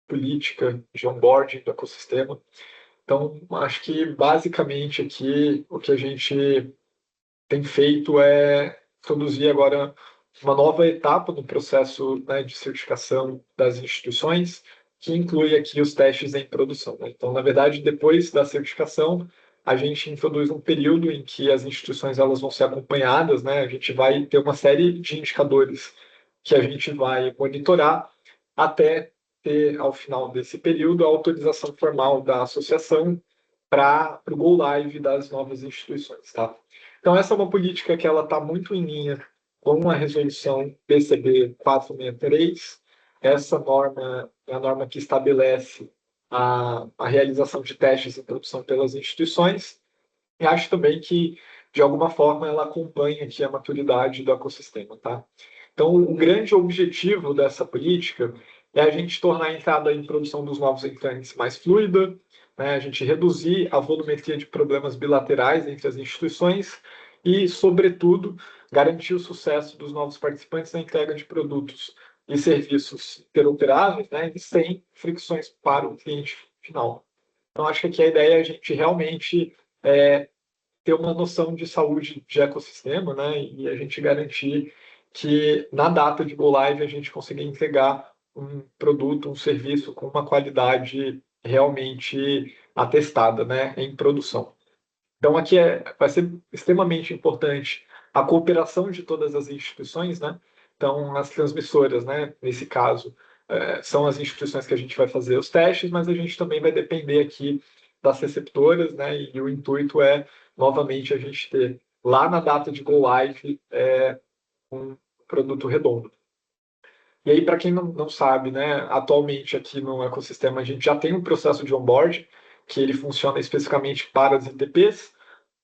política de onboarding do ecossistema. Então, acho que basicamente aqui o que a gente tem feito é introduzir agora uma nova etapa no processo, né, de certificação das instituições, que inclui aqui os testes em produção, né? Então, na verdade, depois da certificação, a gente introduz um período em que as instituições elas vão ser acompanhadas, né? A gente vai ter uma série de indicadores que a gente vai monitorar até ter, ao final desse período, a autorização formal da associação para o go live das novas instituições, tá? Então, essa é uma política que ela está muito em linha com a resolução PCB 463. Essa norma é a norma que estabelece a realização de testes em produção pelas instituições, e acho também que, de alguma forma, ela acompanha aqui a maturidade do ecossistema, tá? Então, o grande objetivo dessa política é a gente tornar a entrada em produção dos novos entrantes mais fluida, né? A gente reduzir a volumetria de problemas bilaterais entre as instituições e, sobretudo, garantir o sucesso dos novos participantes na entrega de produtos e serviços interoperáveis, né? E sem fricções para o cliente final. Então, acho que aqui a ideia é a gente realmente ter uma noção de saúde de ecossistema, né? E a gente garantir que na data de go live a gente consiga entregar um produto, um serviço com uma qualidade realmente atestada, né, em produção. Então aqui vai ser extremamente importante a cooperação de todas as instituições, né? Então as transmissoras, né, nesse caso, são as instituições que a gente vai fazer os testes, mas a gente também vai depender aqui das receptoras, né? E o intuito é novamente a gente ter lá na data de go live um produto redondo. E aí, para quem não sabe, né, atualmente aqui no ecossistema a gente já tem um processo de onboard que ele funciona especificamente para as ITPs.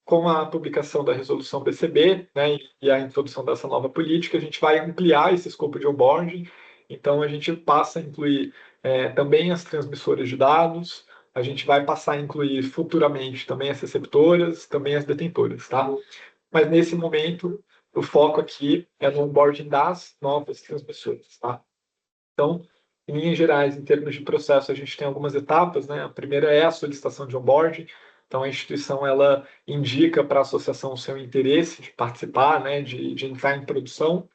Com a publicação da resolução BCB, né, e a introdução dessa nova política, a gente vai ampliar esse escopo de onboarding. Então, a gente passa a incluir também as transmissoras de dados, a gente vai passar a incluir futuramente também as receptoras, também as detentoras, tá? Mas nesse momento, o foco aqui é no onboarding das novas transmissoras, tá? Então, em linhas gerais, em termos de processo, a gente tem algumas etapas, né? A primeira é a solicitação de onboarding. Então, a instituição ela indica para a associação o seu interesse de participar, né? De entrar em produção,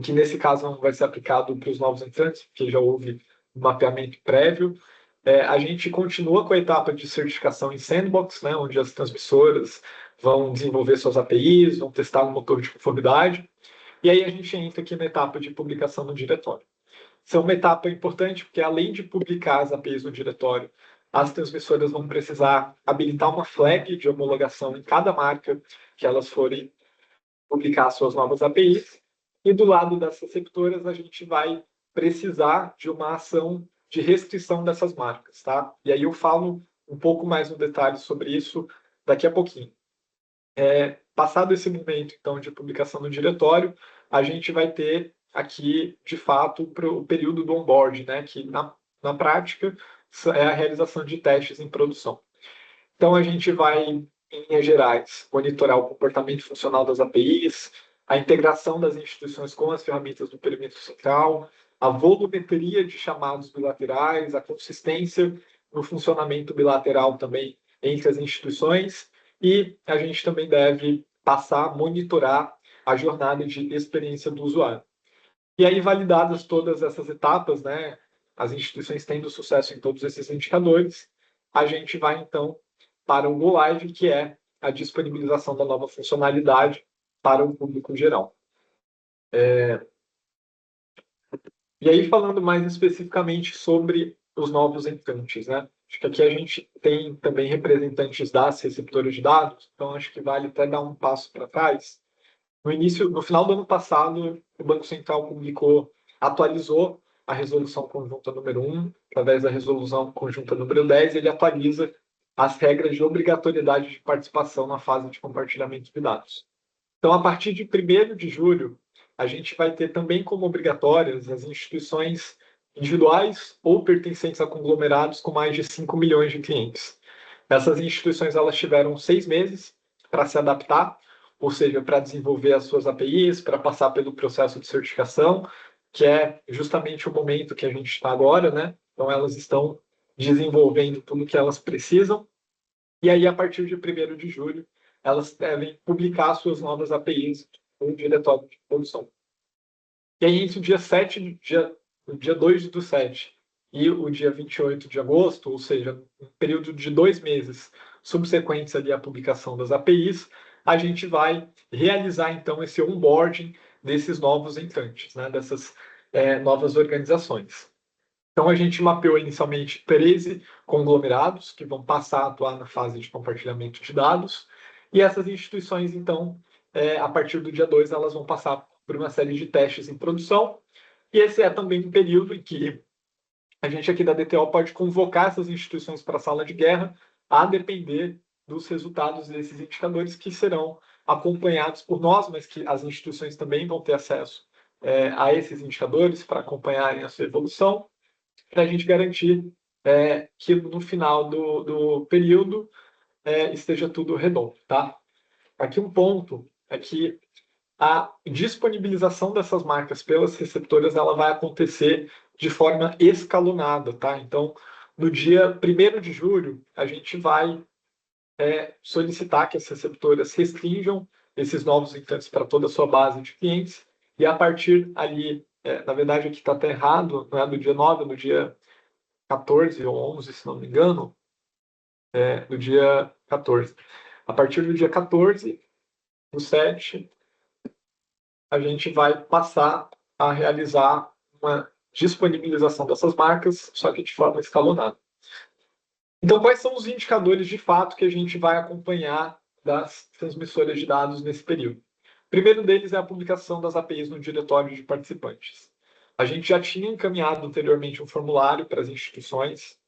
que nesse caso não vai ser aplicado para os novos entrantes, porque já houve um mapeamento prévio. A gente continua com a etapa de certificação em sandbox, né? Onde as transmissoras vão desenvolver suas APIs, vão testar o motor de conformidade. E aí a gente entra aqui na etapa de publicação no diretório. Isso é uma etapa importante, porque além de publicar as APIs no diretório, as transmissoras vão precisar habilitar uma flag de homologação em cada marca que elas forem publicar suas novas APIs. E do lado das receptoras, a gente vai precisar de uma ação de restrição dessas marcas, tá? E aí eu falo um pouco mais no detalhe sobre isso daqui a pouquinho. Passado esse momento, então, de publicação no diretório, a gente vai ter aqui, de fato, o período do onboard, né, que na prática é a realização de testes em produção. Então, a gente vai, em linhas gerais, monitorar o comportamento funcional das APIs, a integração das instituições com as ferramentas do perímetro central, a volumetria de chamados bilaterais, a consistência no funcionamento bilateral também entre as instituições, e a gente também deve passar a monitorar a jornada de experiência do usuário. E aí, validadas todas essas etapas, né, as instituições tendo sucesso em todos esses indicadores, a gente vai, então, para o Go Live, que é a disponibilização da nova funcionalidade para o público geral. E aí, falando mais especificamente sobre os novos entrantes, né? Acho que aqui a gente tem também representantes das receptoras de dados, então acho que vale até dar um passo para trás. No final do ano passado, o Banco Central atualizou a resolução conjunta número 1, através da resolução conjunta número 10, ele atualiza as regras de obrigatoriedade de participação na fase de compartilhamento de dados. Então, a partir de 1º de julho, a gente vai ter também como obrigatórias as instituições individuais ou pertencentes a conglomerados com mais de 5 milhões de clientes. Essas instituições elas tiveram 6 meses para se adaptar, ou seja, para desenvolver as suas APIs, para passar pelo processo de certificação, que é justamente o momento que a gente está agora, né? Então, elas estão desenvolvendo tudo o que elas precisam, e aí, a partir de 1º de julho, elas devem publicar suas novas APIs no diretório de produção. E aí, entre o dia 7, o dia 2/7 e o dia 28 de agosto, ou seja, um período de 2 meses subsequentes ali à publicação das APIs, a gente vai realizar, então, esse onboarding desses novos entrantes, né, dessas novas organizações. Então, a gente mapeou inicialmente 13 conglomerados que vão passar a atuar na fase de compartilhamento de dados, e essas instituições, então, a partir do dia 2, elas vão passar por uma série de testes em produção, e esse é também um período em que a gente aqui da DTO pode convocar essas instituições para a sala de guerra, a depender dos resultados desses indicadores que serão acompanhados por nós, mas que as instituições também vão ter acesso a esses indicadores para acompanharem a sua evolução, para a gente garantir que no final do período esteja tudo redondo, tá? Aqui um ponto é que a disponibilização dessas marcas pelas receptoras ela vai acontecer de forma escalonada, tá? Então, no dia 1º de julho, a gente vai solicitar que as receptoras restringam esses novos entrantes para toda a sua base de clientes, e a partir ali, na verdade aqui está até errado, não é do dia 9, no dia 14 ou 11, se não me engano, no dia 14. A partir do dia 14, do 7, a gente vai passar a realizar uma disponibilização dessas marcas, só que de forma escalonada. Então, quais são os indicadores de fato que a gente vai acompanhar das transmissoras de dados nesse período? O primeiro deles é a publicação das APIs no diretório de participantes. A gente já tinha encaminhado anteriormente um formulário para as instituições,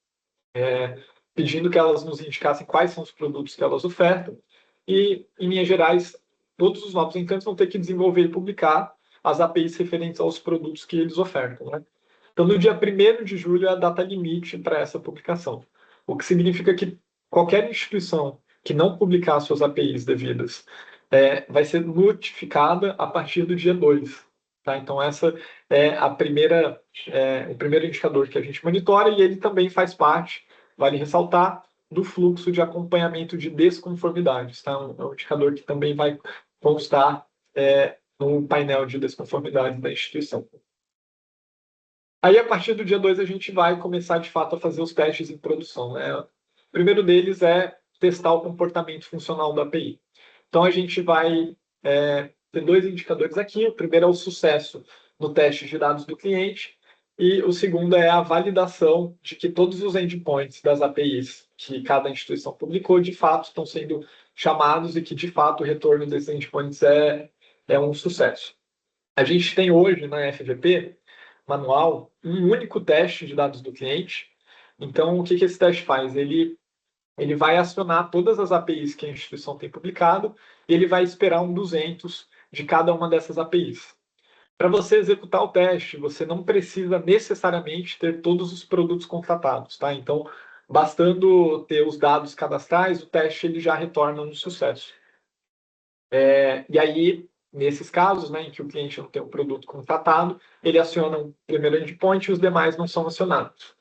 pedindo que elas nos indicassem quais são os produtos que elas ofertam, e, em linhas gerais, todos os novos entrantes vão ter que desenvolver e publicar as APIs referentes aos produtos que eles ofertam, né? Então, no dia 1º de julho é a data limite para essa publicação, o que significa que qualquer instituição que não publicar suas APIs devidas vai ser notificada a partir do dia 2. Tá? Então, essa é o primeiro indicador que a gente monitora, e ele também faz parte, vale ressaltar, do fluxo de acompanhamento de desconformidades. Tá? É um indicador que também vai constar no painel de desconformidades da instituição. Aí, a partir do dia 2, a gente vai começar, de fato, a fazer os testes em produção, né? O primeiro deles é testar o comportamento funcional da API. Então, a gente vai ter 2 indicadores aqui. O primeiro é o sucesso no teste de dados do cliente, e o segundo é a validação de que todos os endpoints das APIs que cada instituição publicou, de fato, estão sendo chamados e que, de fato, o retorno desses endpoints é um sucesso. A gente tem hoje, na FVP, manual, um único teste de dados do cliente. Então, o que esse teste faz? Ele vai acionar todas as APIs que a instituição tem publicado, e ele vai esperar um 200 de cada uma dessas APIs. Para você executar o teste, você não precisa necessariamente ter todos os produtos contratados, tá? Então, bastando ter os dados cadastrais, o teste ele já retorna um sucesso. E aí, nesses casos, né, em que o cliente não tem um produto contratado, ele aciona um primeiro endpoint e os demais não são acionados.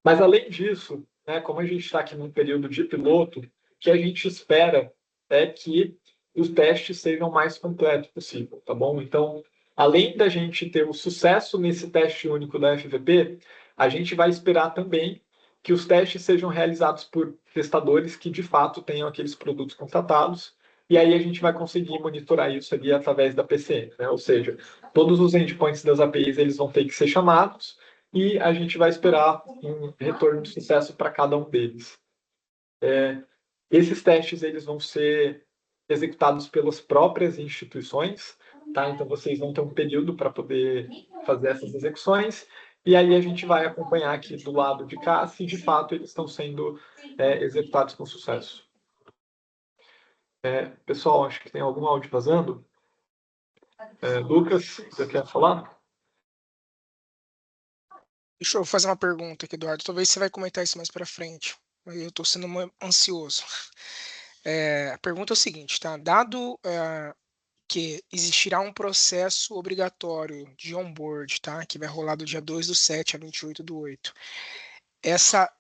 Mas, além disso, né, como a gente está aqui num período de piloto, o que a gente espera é que os testes sejam o mais completos possível, tá bom? Então, além da gente ter o sucesso nesse teste único da FVP, a gente vai esperar também que os testes sejam realizados por testadores que, de fato, tenham aqueles produtos contratados, e aí a gente vai conseguir monitorar isso ali através da PCM, né? Ou seja, todos os endpoints das APIs eles vão ter que ser chamados, e a gente vai esperar um retorno de sucesso para cada um deles. Esses testes eles vão ser executados pelas próprias instituições, tá? Então vocês vão ter um período para poder fazer essas execuções, e aí a gente vai acompanhar aqui do lado de cá se de fato eles estão sendo executados com sucesso. Pessoal, acho que tem algum áudio vazando. Lucas, você quer falar? Deixa eu fazer uma pergunta aqui, Eduardo. Talvez você vai comentar isso mais para frente. Eu estou sendo ansioso. A pergunta é o seguinte, tá? Dado que existirá um processo obrigatório de onboard, tá? Que vai rolar do dia 2/7 a 28/8. essa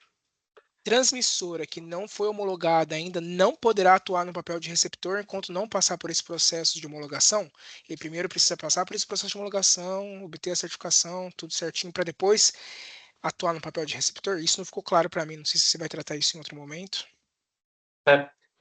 transmissora que não foi homologada ainda não poderá atuar no papel de receptor enquanto não passar por esse processo de homologação? Ele primeiro precisa passar por esse processo de homologação, obter a certificação, tudo certinho, para depois atuar no papel de receptor? Isso não ficou claro para mim, não sei se você vai tratar isso em outro momento.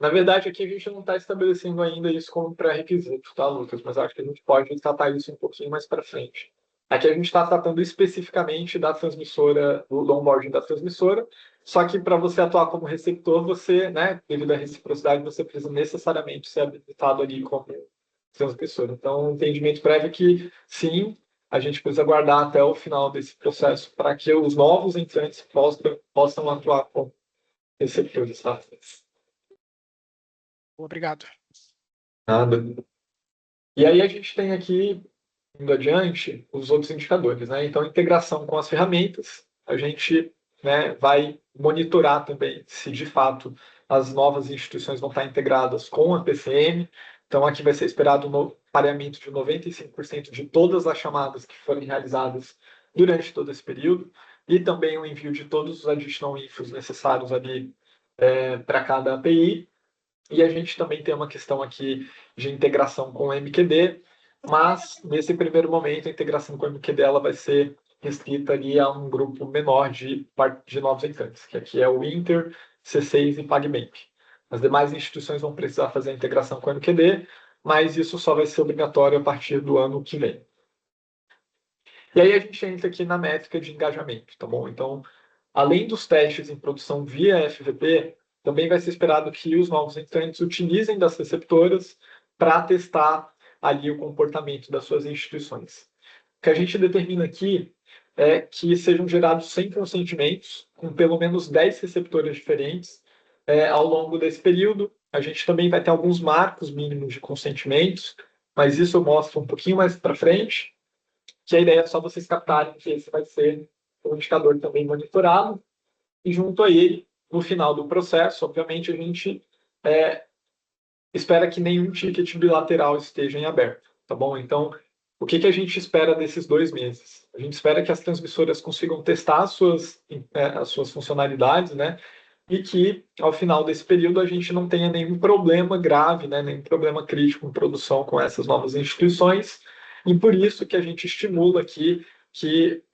Na verdade, aqui a gente não está estabelecendo ainda isso como pré-requisito, tá, Lucas? Mas acho que a gente pode tratar isso um pouquinho mais para frente. Aqui a gente está tratando especificamente da transmissora, do onboarding da transmissora, só que para você atuar como receptor, você, né, devido à reciprocidade, você precisa necessariamente ser habilitado ali como transmissor. Então, o entendimento prévio é que, sim, a gente precisa aguardar até o final desse processo para que os novos entrantes possam atuar como receptores, tá? Obrigado. Nada. E aí a gente tem aqui, indo adiante, os outros indicadores, né? Então, integração com as ferramentas, a gente, né, vai monitorar também se de fato as novas instituições vão estar integradas com a PCM. Então, aqui vai ser esperado um pareamento de 95% de todas as chamadas que forem realizadas durante todo esse período e também o envio de todos os additional infos necessários ali para cada API. E a gente também tem uma questão aqui de integração com o MQD, mas nesse primeiro momento a integração com o MQD ela vai ser restrita ali a um grupo menor de novos entrantes, que aqui é o Inter, C6 e PagBank. As demais instituições vão precisar fazer a integração com o MQD, mas isso só vai ser obrigatório a partir do ano que vem. E aí a gente entra aqui na métrica de engajamento, tá bom? Então, além dos testes em produção via FVP, também vai ser esperado que os novos entrantes utilizem das receptoras para testar ali o comportamento das suas instituições. O que a gente determina aqui é que sejam gerados 100 consentimentos com pelo menos 10 receptoras diferentes ao longo desse período. A gente também vai ter alguns marcos mínimos de consentimentos, mas isso eu mostro um pouquinho mais para frente, que a ideia é só vocês captarem que esse vai ser um indicador também monitorado, e junto a ele, no final do processo, obviamente, a gente espera que nenhum ticket bilateral esteja em aberto, tá bom? Então, o que a gente espera desses 2 meses? A gente espera que as transmissoras consigam testar as suas funcionalidades, né? E que, ao final desse período, a gente não tenha nenhum problema grave, né? Nenhum problema crítico em produção com essas novas instituições. E por isso que a gente estimula aqui que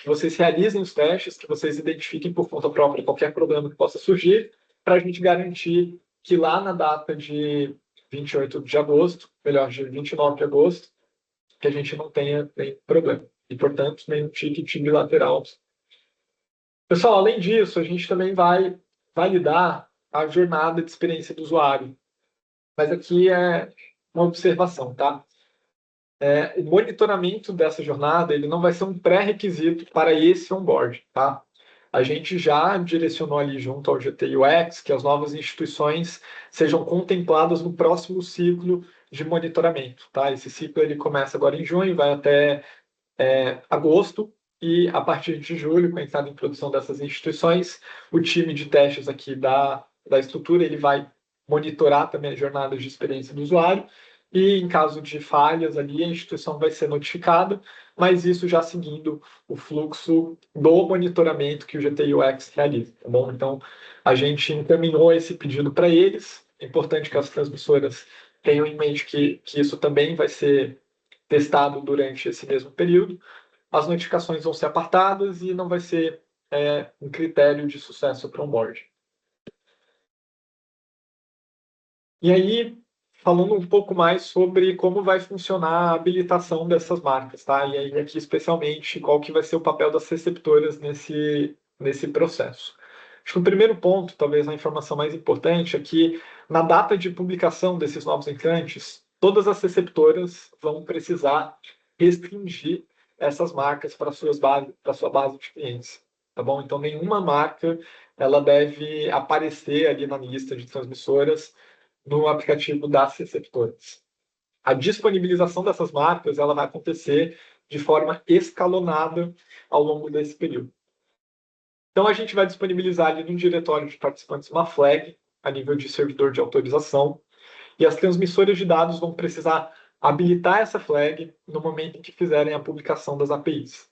vocês realizem os testes, que vocês identifiquem por conta própria qualquer problema que possa surgir, para a gente garantir que lá na data de 28 de agosto, melhor, de 29 de agosto, que a gente não tenha nenhum problema. E, portanto, nenhum ticket bilateral. Pessoal, além disso, a gente também vai validar a jornada de experiência do usuário. Mas aqui é uma observação, tá? O monitoramento dessa jornada ele não vai ser um pré-requisito para esse onboard, tá? A gente já direcionou ali junto ao GT UX que as novas instituições sejam contempladas no próximo ciclo de monitoramento, tá? Esse ciclo ele começa agora em junho, vai até agosto, e a partir de julho, com a entrada em produção dessas instituições, o time de testes aqui da estrutura ele vai monitorar também a jornada de experiência do usuário, e em caso de falhas ali, a instituição vai ser notificada, mas isso já seguindo o fluxo do monitoramento que o GT UX realiza, tá bom? Então, a gente encaminhou esse pedido para eles. É importante que as transmissoras tenham em mente que isso também vai ser testado durante esse mesmo período. As notificações vão ser apartadas e não vai ser um critério de sucesso para o onboard. E aí, falando um pouco mais sobre como vai funcionar a habilitação dessas marcas, tá? E aí aqui especialmente qual que vai ser o papel das receptoras nesse processo. Acho que o primeiro ponto, talvez a informação mais importante, é que na data de publicação desses novos entrantes, todas as receptoras vão precisar restringir essas marcas para sua base de clientes, tá bom? Então nenhuma marca ela deve aparecer ali na lista de transmissoras no aplicativo das receptoras. A disponibilização dessas marcas ela vai acontecer de forma escalonada ao longo desse período. Então, a gente vai disponibilizar ali no diretório de participantes uma flag a nível de servidor de autorização, e as transmissoras de dados vão precisar habilitar essa flag no momento em que fizerem a publicação das APIs.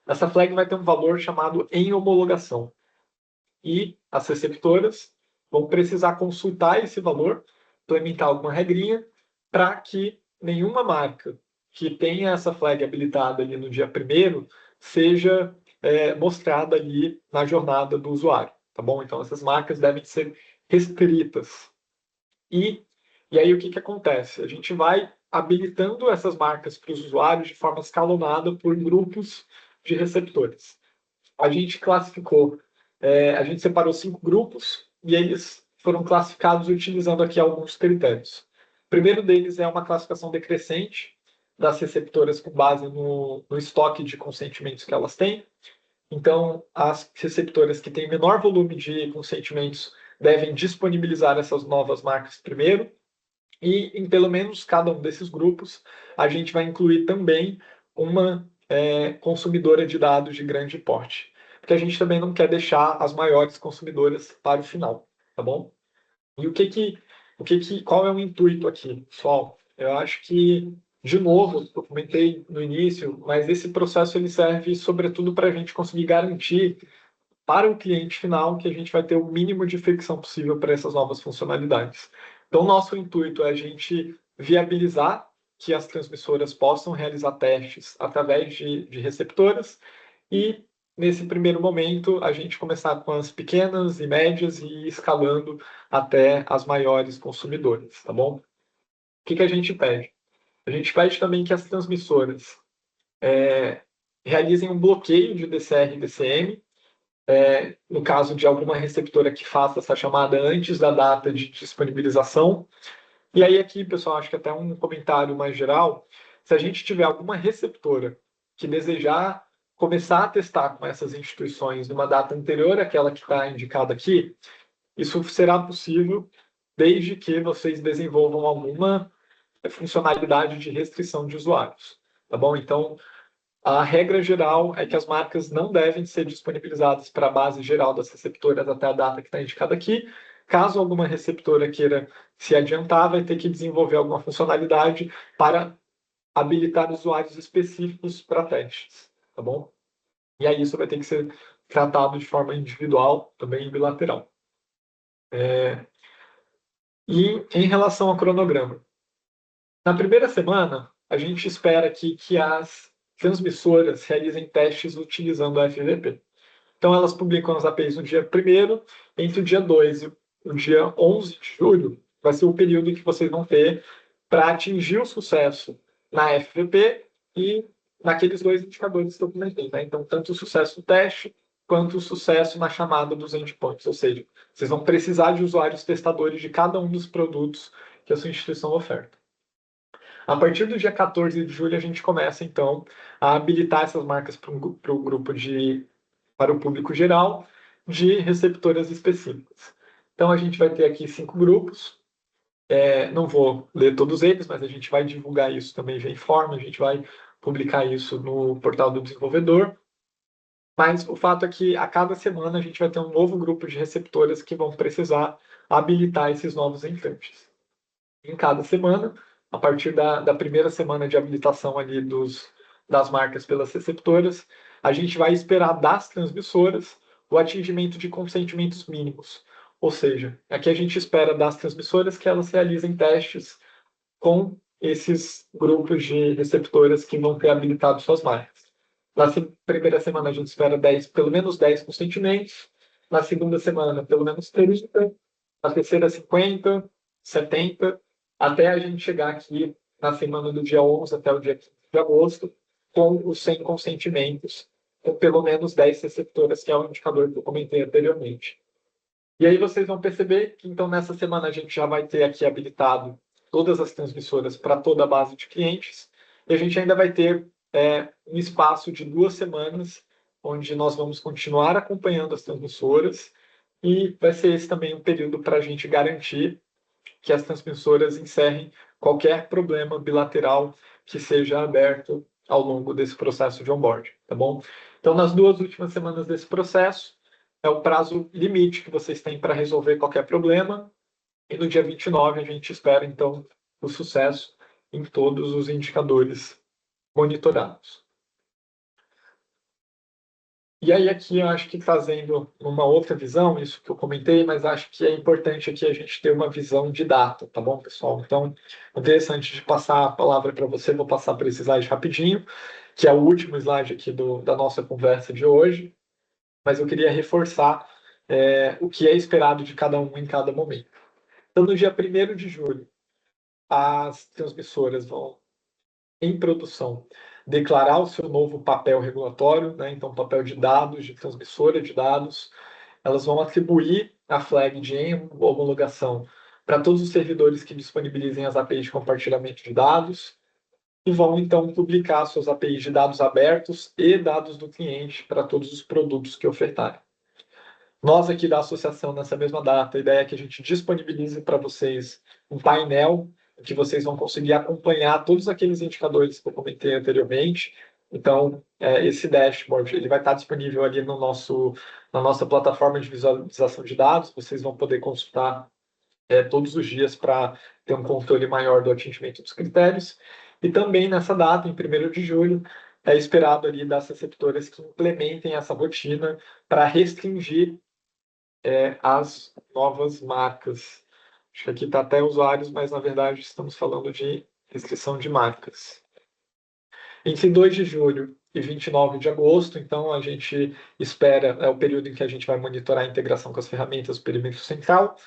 essa flag vai ter um valor chamado em homologação. E as receptoras vão precisar consultar esse valor, implementar alguma regrinha, para que nenhuma marca que tenha essa flag habilitada ali no dia 1º seja mostrada ali na jornada do usuário, tá bom? Então, essas marcas devem ser restritas. E aí, o que acontece? A gente vai habilitando essas marcas para os usuários de forma escalonada por grupos de receptores. A gente classificou, a gente separou 5 grupos e eles foram classificados utilizando aqui alguns critérios. O primeiro deles é uma classificação decrescente das receptoras com base no estoque de consentimentos que elas têm. Então, as receptoras que têm menor volume de consentimentos devem disponibilizar essas novas marcas primeiro. E em pelo menos cada um desses grupos, a gente vai incluir também uma consumidora de dados de grande porte, porque a gente também não quer deixar as maiores consumidoras para o final, tá bom? E qual é o intuito aqui, pessoal? Eu acho que, de novo, eu comentei no início, mas esse processo ele serve sobretudo para a gente conseguir garantir para o cliente final que a gente vai ter o mínimo de fricção possível para essas novas funcionalidades. Então, nosso intuito é a gente viabilizar que as transmissoras possam realizar testes através de receptoras e, nesse primeiro momento, a gente começar com as pequenas e médias e ir escalando até as maiores consumidoras, tá bom? O que a gente pede? A gente pede também que as transmissoras realizem um bloqueio de DCR e DCM, no caso de alguma receptora que faça essa chamada antes da data de disponibilização. E aí aqui, pessoal, acho que até um comentário mais geral, se a gente tiver alguma receptora que desejar começar a testar com essas instituições numa data anterior àquela que está indicada aqui, isso será possível desde que vocês desenvolvam alguma funcionalidade de restrição de usuários, tá bom? Então, a regra geral é que as marcas não devem ser disponibilizadas para a base geral das receptoras até a data que está indicada aqui. Caso alguma receptora queira se adiantar, vai ter que desenvolver alguma funcionalidade para habilitar usuários específicos para testes, tá bom? E aí isso vai ter que ser tratado de forma individual, também bilateral. E em relação ao cronograma, na primeira semana, a gente espera aqui que as transmissoras realizem testes utilizando a FVP. Então, elas publicam as APIs no dia 1º, entre o dia 2 e o dia 11 de julho, vai ser o período que vocês vão ter para atingir o sucesso na FVP e naqueles 2 indicadores que eu comentei. Né? Então, tanto o sucesso no teste, quanto o sucesso na chamada dos endpoints. Ou seja, vocês vão precisar de usuários testadores de cada um dos produtos que a sua instituição oferta. A partir do dia 14 de julho, a gente começa, então, a habilitar essas marcas para o grupo para o público geral de receptoras específicas. Então, a gente vai ter aqui 5 grupos. Não vou ler todos eles, mas a gente vai divulgar isso também via informe, a gente vai publicar isso no portal do desenvolvedor. Mas o fato é que a cada semana a gente vai ter um novo grupo de receptoras que vão precisar habilitar esses novos entrantes. Em cada semana, a partir da primeira semana de habilitação ali das marcas pelas receptoras, a gente vai esperar das transmissoras o atingimento de consentimentos mínimos. Ou seja, aqui a gente espera das transmissoras que elas realizem testes com esses grupos de receptoras que vão ter habilitado suas marcas. Na primeira semana a gente espera pelo menos 10 consentimentos, na segunda semana pelo menos 30, na terceira 50, 70, até a gente chegar aqui na semana do dia 11 até o dia 15 de agosto, com os 100 consentimentos, com pelo menos 10 receptoras, que é o indicador que eu comentei anteriormente. E aí vocês vão perceber que, então, nessa semana a gente já vai ter aqui habilitado todas as transmissoras para toda a base de clientes, e a gente ainda vai ter um espaço de 2 semanas, onde nós vamos continuar acompanhando as transmissoras, e vai ser esse também um período para a gente garantir que as transmissoras encerrem qualquer problema bilateral que seja aberto ao longo desse processo de onboarding, tá bom? Então, nas 2 últimas semanas desse processo, é o prazo limite que vocês têm para resolver qualquer problema, e no dia 29 a gente espera, então, o sucesso em todos os indicadores monitorados. E aí aqui eu acho que trazendo uma outra visão, isso que eu comentei, mas acho que é importante aqui a gente ter uma visão de data, tá bom, pessoal? Então, antes de passar a palavra para você, vou passar por esse slide rapidinho, que é o último slide aqui da nossa conversa de hoje, mas eu queria reforçar o que é esperado de cada um em cada momento. Então, no dia 1º de julho, as transmissoras vão, em produção, declarar o seu novo papel regulatório, né? Então, papel de dados, de transmissora de dados. Elas vão atribuir a flag de homologação para todos os servidores que disponibilizem as APIs de compartilhamento de dados e vão, então, publicar suas APIs de dados abertos e dados do cliente para todos os produtos que ofertarem. Nós aqui da associação, nessa mesma data, a ideia é que a gente disponibilize para vocês um painel que vocês vão conseguir acompanhar todos aqueles indicadores que eu comentei anteriormente. Então, esse dashboard ele vai estar disponível ali na nossa plataforma de visualização de dados. Vocês vão poder consultar todos os dias para ter um controle maior do atingimento dos critérios. E também nessa data, em 1º de julho, é esperado ali das receptoras que implementem essa rotina para restringir as novas marcas. Acho que aqui está até usuários, mas na verdade estamos falando de restrição de marcas. Entre 2 de julho e 29 de agosto, então a gente espera, é o período em que a gente vai monitorar a integração com as ferramentas do perímetro central.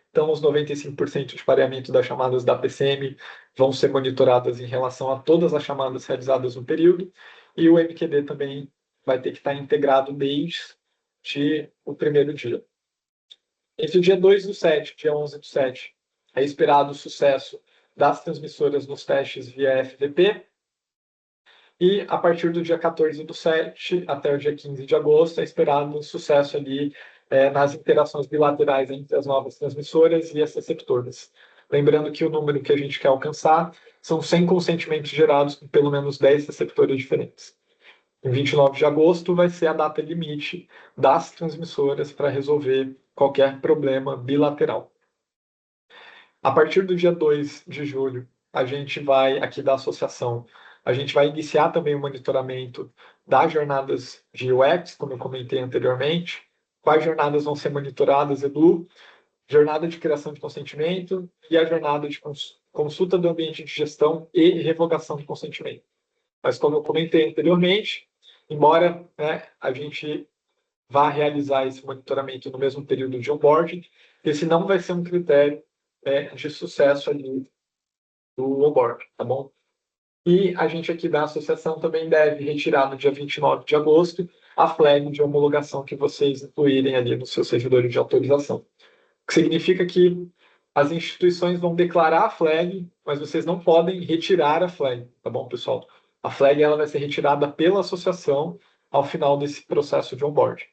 Então, os 95% de pareamento das chamadas da PCM vão ser monitoradas em relação a todas as chamadas realizadas no período, e o MQD também vai ter que estar integrado desde o 1º dia. Entre o dia 2 do 7 e dia 11 do 7, é esperado o sucesso das transmissoras nos testes via FVP. E a partir do dia 14 do 7 até o dia 15 de agosto, é esperado um sucesso ali nas interações bilaterais entre as novas transmissoras e as receptoras. Lembrando que o número que a gente quer alcançar são 100 consentimentos gerados com pelo menos 10 receptores diferentes. Em 29 de agosto vai ser a data limite das transmissoras para resolver qualquer problema bilateral. A partir do dia 2 de julho, a gente vai, aqui da associação, a gente vai iniciar também o monitoramento das jornadas de UX, como eu comentei anteriormente. Quais jornadas vão ser monitoradas, Edu? Jornada de criação de consentimento e a jornada de consulta do ambiente de gestão e revogação de consentimento. Mas como eu comentei anteriormente, embora a gente vá realizar esse monitoramento no mesmo período de onboarding, esse não vai ser um critério de sucesso ali do onboarding, tá bom? E a gente aqui da associação também deve retirar no dia 29 de agosto a flag de homologação que vocês incluírem ali no seu servidor de autorização. O que significa que as instituições vão declarar a flag, mas vocês não podem retirar a flag, tá bom, pessoal? A flag ela vai ser retirada pela associação ao final desse processo de onboarding.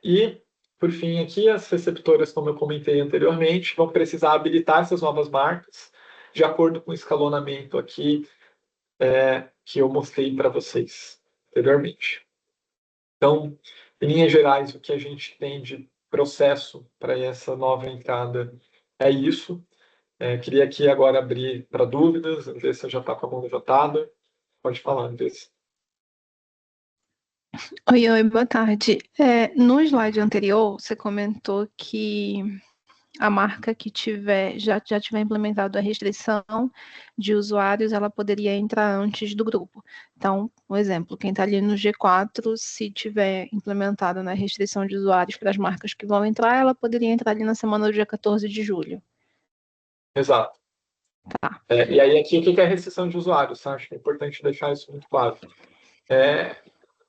E, por fim, aqui as receptoras, como eu comentei anteriormente, vão precisar habilitar essas novas marcas de acordo com o escalonamento aqui que eu mostrei para vocês anteriormente. Então, em linhas gerais, o que a gente tem de processo para essa nova entrada é isso. Queria aqui agora abrir para dúvidas, Andressa já está com a mão levantada. Pode falar, Andressa. Oi, boa tarde. No slide anterior, você comentou que a marca que já tiver implementado a restrição de usuários, ela poderia entrar antes do grupo. Então, um exemplo, quem está ali no G4, se tiver implementado na restrição de usuários para as marcas que vão entrar, ela poderia entrar ali na semana do dia 14 de julho. Exato. Tá. E aí aqui, o que é restrição de usuários? Tá? Acho que é importante deixar isso muito claro. É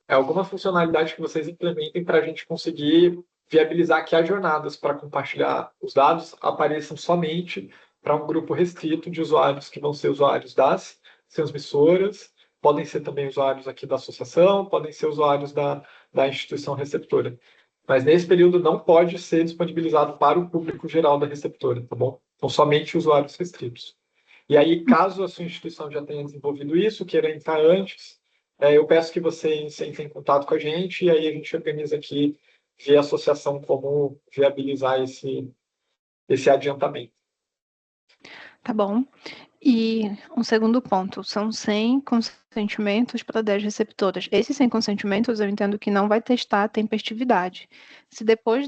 alguma funcionalidade que vocês implementem para a gente conseguir viabilizar que as jornadas para compartilhar os dados apareçam somente para um grupo restrito de usuários que vão ser usuários das transmissoras, podem ser também usuários aqui da associação, podem ser usuários da instituição receptora. Mas nesse período não pode ser disponibilizado para o público geral da receptora, tá bom? Então, somente usuários restritos. E aí, caso a sua instituição já tenha desenvolvido isso, queira entrar antes, eu peço que vocês entrem em contato com a gente e aí a gente organiza aqui via associação como viabilizar esse adiantamento. Tá bom. E um segundo ponto, são 100 consentimentos para 10 receptoras. Esses 100 consentimentos eu entendo que não vai testar a tempestividade. Se depois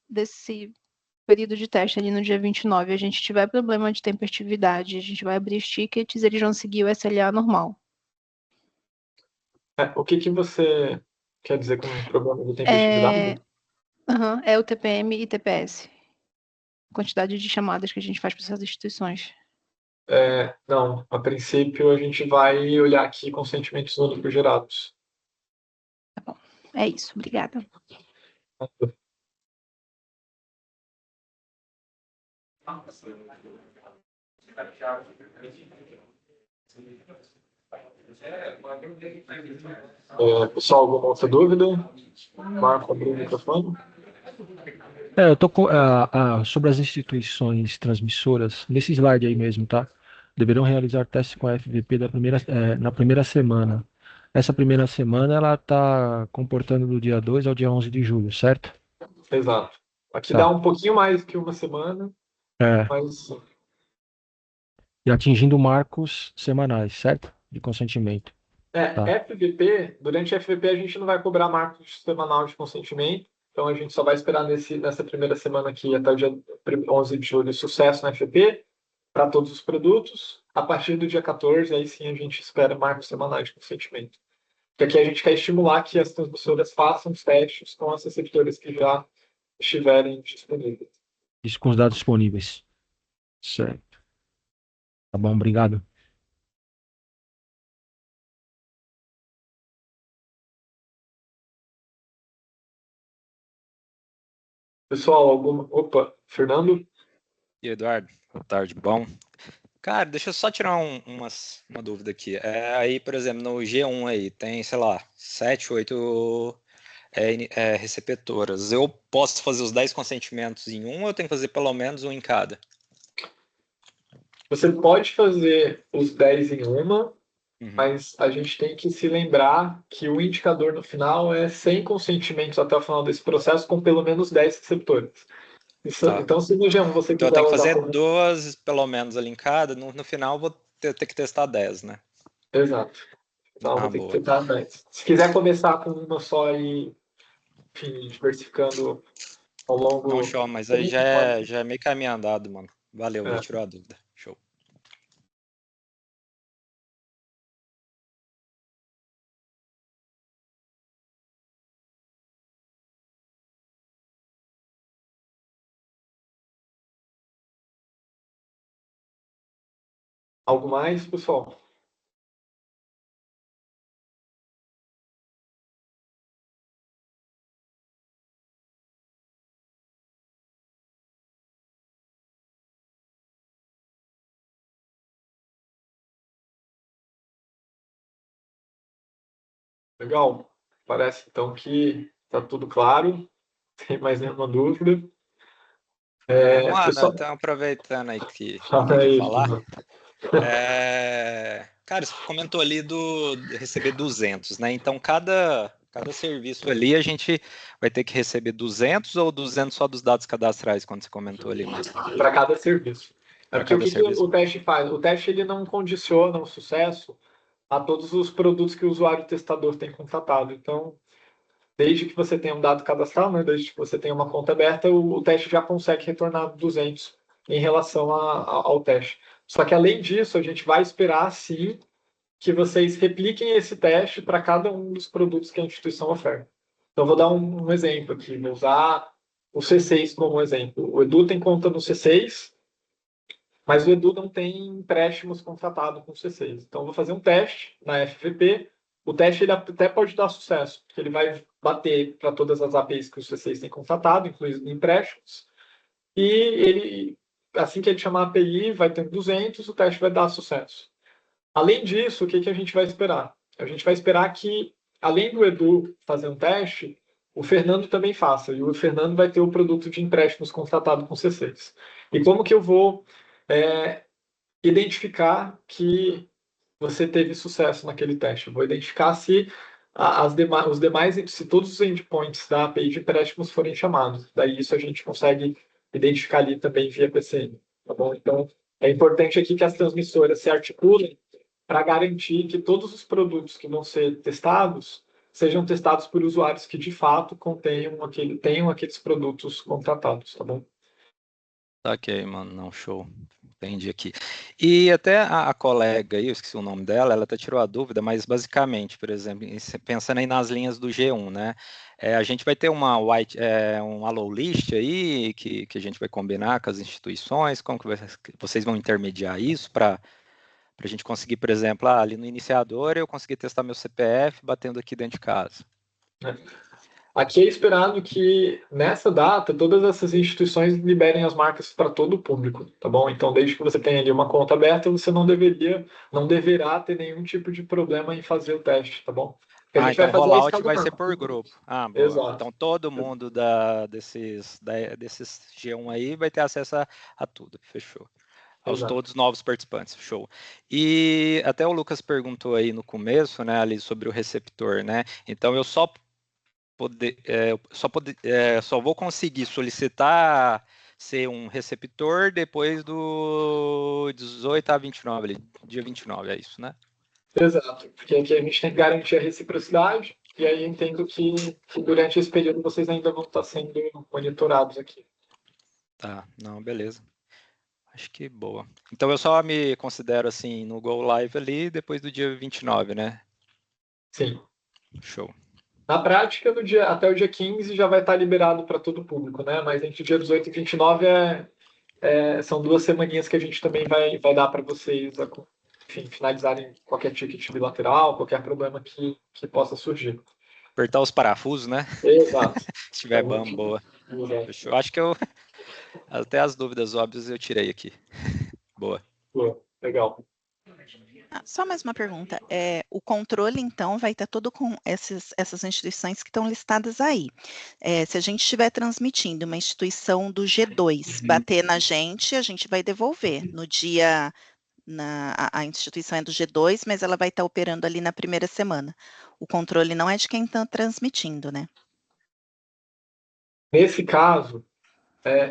desse período de teste ali no dia 29 a gente tiver problema de tempestividade, a gente vai abrir os tickets, eles vão seguir o SLA normal. O que você quer dizer com problema de tempestividade? É o TPM e TPS. Quantidade de chamadas que a gente faz para essas instituições. Não, a princípio a gente vai olhar aqui consentimentos únicos gerados. Tá bom. É isso, obrigada. Pessoal, alguma outra dúvida? Marco, abrir o microfone. Eu tô sobre as instituições transmissoras, nesse slide aí mesmo, tá? Deverão realizar testes com a FVP na primeira semana. Essa primeira semana ela está comportando do dia 2 ao dia 11 de julho, certo? Exato. Aqui Tá. dá um pouquinho mais que uma semana, É, mas e atingindo marcos semanais, certo? De consentimento. Tá. FVP, durante a FVP a gente não vai cobrar marcos semanal de consentimento, então a gente só vai esperar nessa primeira semana aqui até o dia 11 de julho sucesso na FVP para todos os produtos. A partir do dia 14, aí sim a gente espera marcos semanais de consentimento. Porque aqui a gente quer estimular que as transmissoras façam os testes com as receptoras que já estiverem disponíveis. Isso com os dados disponíveis. Certo. Tá bom, obrigado. Pessoal, alguma. Opa, Fernando? E Eduardo, boa tarde, bom. Cara, deixa eu só tirar uma dúvida aqui. Aí, por exemplo, no G1 aí tem, sei lá, 7, 8 receptoras. Eu posso fazer os 10 consentimentos em um ou eu tenho que fazer pelo menos um em cada? Você pode fazer os 10 em uma, Uhum. mas a gente tem que se lembrar que o indicador no final é 100 consentimentos até o final desse processo com pelo menos 10 receptores. Tá. Então, se no G1 você Então eu quiser tenho que usar... fazer duas, pelo menos, ali em cada. No final eu vou ter que testar 10, né? Exato. Então, vou ter que boa. tentar 10. Se quiser começar com uma só e, enfim, diversificando ao longo... Não, show, mas aí já é meio caminho andado, mano. Valeu, já tirou a dúvida. Show. Algo mais, pessoal? Legal. Parece, então, que está tudo claro. Tem mais nenhuma dúvida. Mano, Pessoal... então aproveitando aí que Fala tem que aí, falar. Bruno. Cara, você comentou ali de receber 200, né? Então, cada serviço ali, a gente vai ter que receber 200 ou 200 só dos dados cadastrais, quando você comentou ali mesmo? Para cada serviço. Pra Porque o cada que serviço. o teste faz? O teste ele não condiciona o sucesso a todos os produtos que o usuário testador tem contratado. Então, desde que você tenha um dado cadastral, né, desde que você tenha uma conta aberta, o teste já consegue retornar 200 em relação ao teste. Só que, além disso, a gente vai esperar, sim, que vocês repliquem esse teste para cada um dos produtos que a instituição oferta. Então, vou dar um exemplo aqui. Vou usar o C6 como exemplo. O Edu tem conta no C6, mas o Edu não tem empréstimos contratados com o C6. Então, eu vou fazer um teste na FVP. O teste ele até pode dar sucesso, porque ele vai bater para todas as APIs que o C6 tem contratado, incluindo empréstimos. E ele, assim que ele chamar a API, vai ter 200, o teste vai dar sucesso. Além disso, o que a gente vai esperar? A gente vai esperar que, além do Edu fazer um teste, o Fernando também faça. E o Fernando vai ter o produto de empréstimos contratado com C6. E como que eu vou identificar que você teve sucesso naquele teste? Eu vou identificar se se todos os endpoints da API de empréstimos forem chamados. Daí isso a gente consegue identificar ali também via PCN. Tá bom? Então, É importante aqui que as transmissoras se articulem para garantir que todos os produtos que vão ser testados sejam testados por usuários que de fato tenham aqueles produtos contratados, tá bom? Ok, mano, não, show. Entendi aqui. E até a colega aí, eu esqueci o nome dela, ela até tirou a dúvida, mas basicamente, por exemplo, pensando aí nas linhas do G1, né? A gente vai ter um allow list aí que a gente vai combinar com as instituições, como que vocês vão intermediar isso para a gente conseguir, por exemplo, ali no iniciador eu conseguir testar meu CPF batendo aqui dentro de casa. Aqui é esperado que, nessa data, todas essas instituições liberem as marcas para todo o público, tá bom? Então, desde que você tenha ali uma conta aberta, você não deverá ter nenhum tipo de problema em fazer o teste, tá bom? Porque a gente Então vai o fazer a rollout escala vai ser normal. por grupo. Boa. Exato. Então todo mundo desses G1 aí vai ter acesso a tudo. Fechou. Aos Exato. todos novos participantes. Show. E até o Lucas perguntou aí no começo, né, ali sobre o receptor, né? Então eu só vou conseguir solicitar ser um receptor depois do 18 a 29, ali, dia 29, é isso, né? Exato, porque aqui a gente tem que garantir a reciprocidade, e aí eu entendo que durante esse período vocês ainda vão estar sendo monitorados aqui. Tá, não, beleza. Acho que boa. Então eu só me considero assim no Go Live ali depois do dia 29, né? Sim. Show. Na prática, até o dia 15 já vai estar liberado para todo o público, né? Mas entre o dia 18 e 29 são 2 semaninhas que a gente também vai dar para vocês, enfim, finalizarem qualquer ticket bilateral, qualquer problema que possa surgir. Apertar os parafusos, né? Exato. Se tiver Então, bom, boa. exato. Fechou. Acho que até as dúvidas óbvias eu tirei aqui. Boa. Boa, legal. Só mais uma pergunta. O controle, então, vai estar todo com essas instituições que estão listadas aí. Se a gente estiver transmitindo uma instituição do G2 bater na gente, a gente vai devolver. No dia, a instituição é do G2, mas ela vai estar operando ali na primeira semana. O controle não é de quem está transmitindo, né? Nesse caso,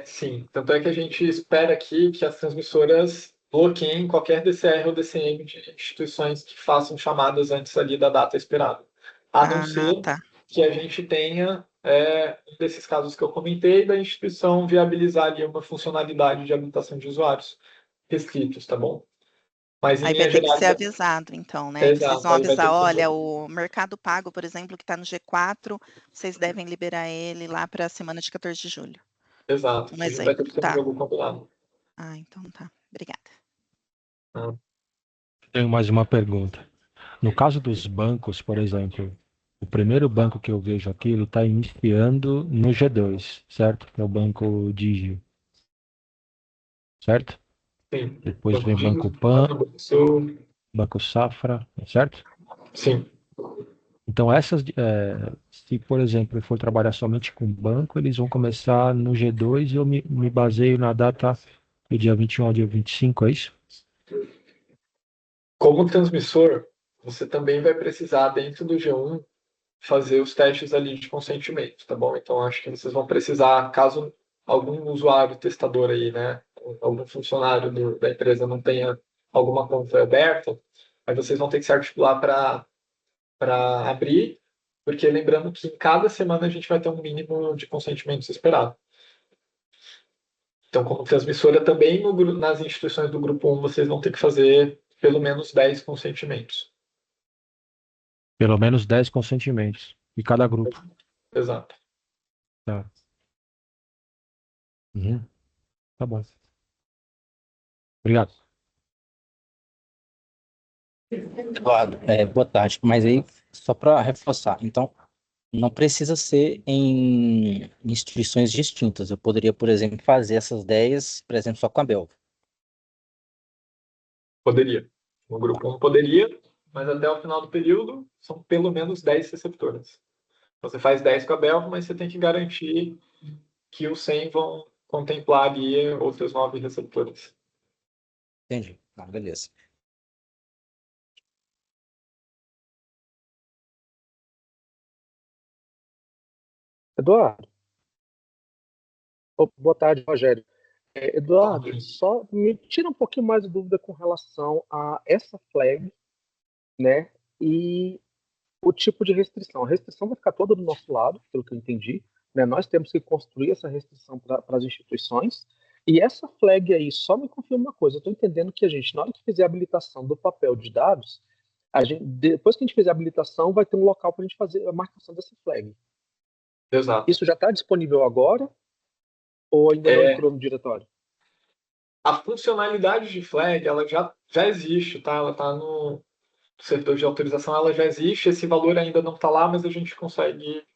sim. Tanto é que a gente espera aqui que as transmissoras bloqueiem qualquer DCR ou DCM de instituições que façam chamadas antes ali da data esperada. A não ser Tá. que a gente tenha um desses casos que eu comentei, da instituição viabilizar ali uma funcionalidade de habilitação de usuários restritos, tá bom? Mas em Aí vai linhas ter que ser gerais, avisado, então, né? Vocês exato, vão aí vai ter avisar, que ser olha, o Mercado Pago, por exemplo, que está no G4, vocês devem liberar ele lá para a semana de 14 de julho. exato. Um A gente vai ter exemplo, que ter um tá. jogo combinado. Então tá. Obrigada. Tenho mais uma pergunta. No caso dos bancos, por exemplo, o primeiro banco que eu vejo aqui, ele está iniciando no G2, certo? Que é o Banco Digio, certo? Sim. Depois vem Banco Pan, Banco Safra, certo? Sim. Então se por exemplo eu for trabalhar somente com banco, eles vão começar no G2 e eu me baseio na data do dia 21 ao dia 25, é isso? Como transmissor, você também vai precisar, dentro do G1, fazer os testes ali de consentimento, tá bom? Então, acho que vocês vão precisar, caso algum usuário testador aí, né, algum funcionário da empresa não tenha alguma conta aberta, aí vocês vão ter que se articular para abrir, porque lembrando que em cada semana a gente vai ter um mínimo de consentimentos esperado. Então, como transmissora, também nas instituições do Grupo 1, vocês vão ter que fazer pelo menos 10 consentimentos. Pelo menos 10 consentimentos de cada grupo. Exato. Tá. Uhum. Tá bom. Obrigado. Eduardo, boa tarde. Mas aí, só para reforçar, então, não precisa ser em instituições distintas. Eu poderia, por exemplo, fazer essas 10, por exemplo, só com a Belva. Poderia. O Grupo 1 poderia, mas até o final do período são pelo menos 10 receptores. Você faz 10 com a Belva, mas você tem que garantir que os 100 vão contemplar ali outros 9 receptores. Entendi. Beleza. Eduardo, boa tarde, Rogério. Eduardo, só me tira um pouquinho mais de dúvida com relação a essa flag, né? E o tipo de restrição. A restrição vai ficar toda do nosso lado, pelo que eu entendi, né? Nós temos que construir essa restrição para as instituições. E essa flag aí, só me confirma uma coisa, eu estou entendendo que a gente, na hora que fizer a habilitação do papel de dados, depois que a gente fizer a habilitação, vai ter um local para a gente fazer a marcação dessa flag. Exato. Isso já está disponível agora ou ainda não entrou no diretório? A funcionalidade de flag, ela já existe, tá? Ela está no servidor de autorização, ela já existe, esse valor ainda não está lá, mas a gente consegue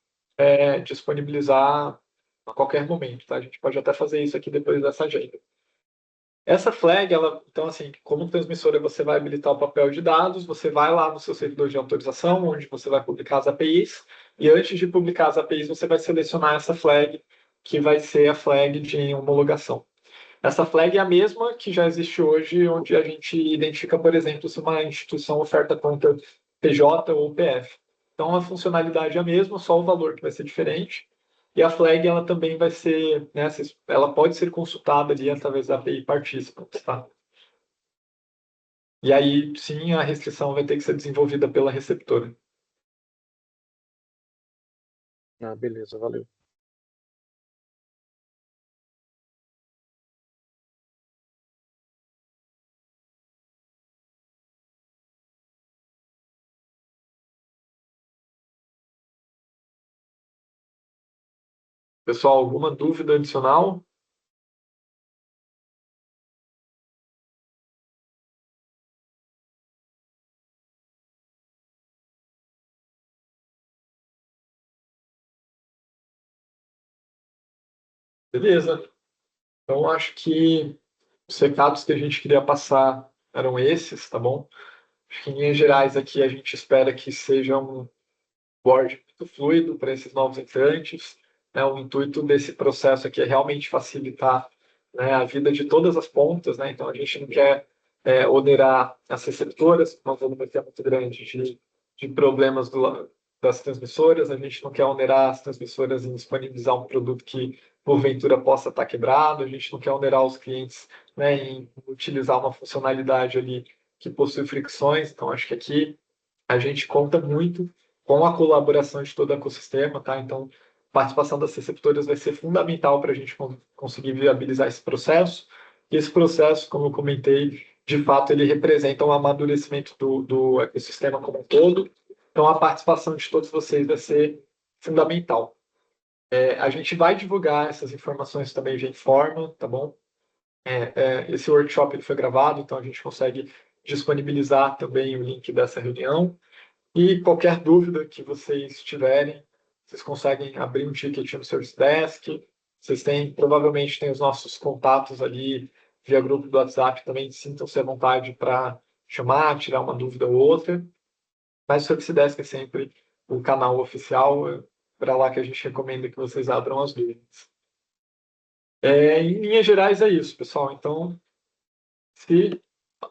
disponibilizar a qualquer momento, tá? A gente pode até fazer isso aqui depois dessa agenda. Essa flag, então assim, como transmissora você vai habilitar o papel de dados, você vai lá no seu servidor de autorização, onde você vai publicar as APIs, e antes de publicar as APIs, você vai selecionar essa flag, que vai ser a flag de homologação. Essa flag é a mesma que já existe hoje, onde a gente identifica, por exemplo, se uma instituição oferta conta PJ ou PF. Então, a funcionalidade é a mesma, só o valor que vai ser diferente. E a flag, ela também vai ser, né, ela pode ser consultada ali através da API Participants, tá? E aí, sim, a restrição vai ter que ser desenvolvida pela receptora. Ah, beleza, valeu. Pessoal, alguma dúvida adicional? Beleza. Então, acho que os recados que a gente queria passar eram esses, tá bom? Acho que, em linhas gerais, aqui a gente espera que seja um board muito fluido para esses novos entrantes. Né? O intuito desse processo aqui é realmente facilitar, né, a vida de todas as pontas. Né? Então, a gente não quer onerar as receptoras, uma volumetria muito grande de problemas das transmissoras. A gente não quer onerar as transmissoras em disponibilizar um produto que, porventura, possa estar quebrado. A gente não quer onerar os clientes, né, em utilizar uma funcionalidade ali que possui fricções. Então, acho que aqui a gente conta muito com a colaboração de todo o ecossistema, tá? Então, a participação das receptoras vai ser fundamental para a gente conseguir viabilizar esse processo. E esse processo, como eu comentei, de fato, ele representa um amadurecimento do ecossistema como um todo. Então, a participação de todos vocês vai ser fundamental. A gente vai divulgar essas informações também via forma, tá bom? Esse workshop ele foi gravado, então a gente consegue disponibilizar também o link dessa reunião. E qualquer dúvida que vocês tiverem, vocês conseguem abrir um ticket no Service Desk. Vocês provavelmente têm os nossos contatos ali via grupo do WhatsApp também. Sintam-se à vontade para chamar, tirar uma dúvida ou outra. Mas o Service Desk é sempre o canal oficial, para lá que a gente recomenda que vocês abram as dúvidas. Em linhas gerais é isso, pessoal. Então, se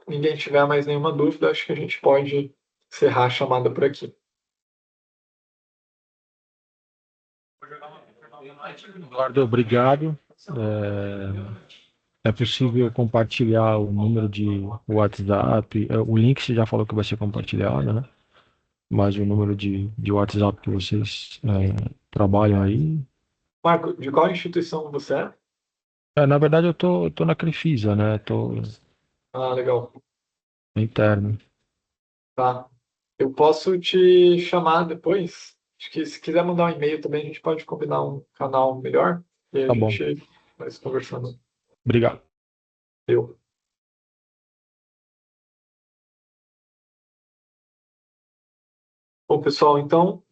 ninguém tiver mais nenhuma dúvida, acho que a gente pode encerrar a chamada por aqui. Eduardo, obrigado. É possível compartilhar o número de WhatsApp? O link você já falou que vai ser compartilhado, né? Mas o número de WhatsApp que vocês trabalham aí. Marco, de qual instituição você é? Na verdade, eu tô na Crefisa, né? Tô Ah, legal. interno. Tá. Eu posso te chamar depois. Acho que se quiser mandar um e-mail também, a gente pode combinar um canal melhor. E a Tá bom. gente vai se conversando. Obrigado. Eu. Bom, pessoal, então,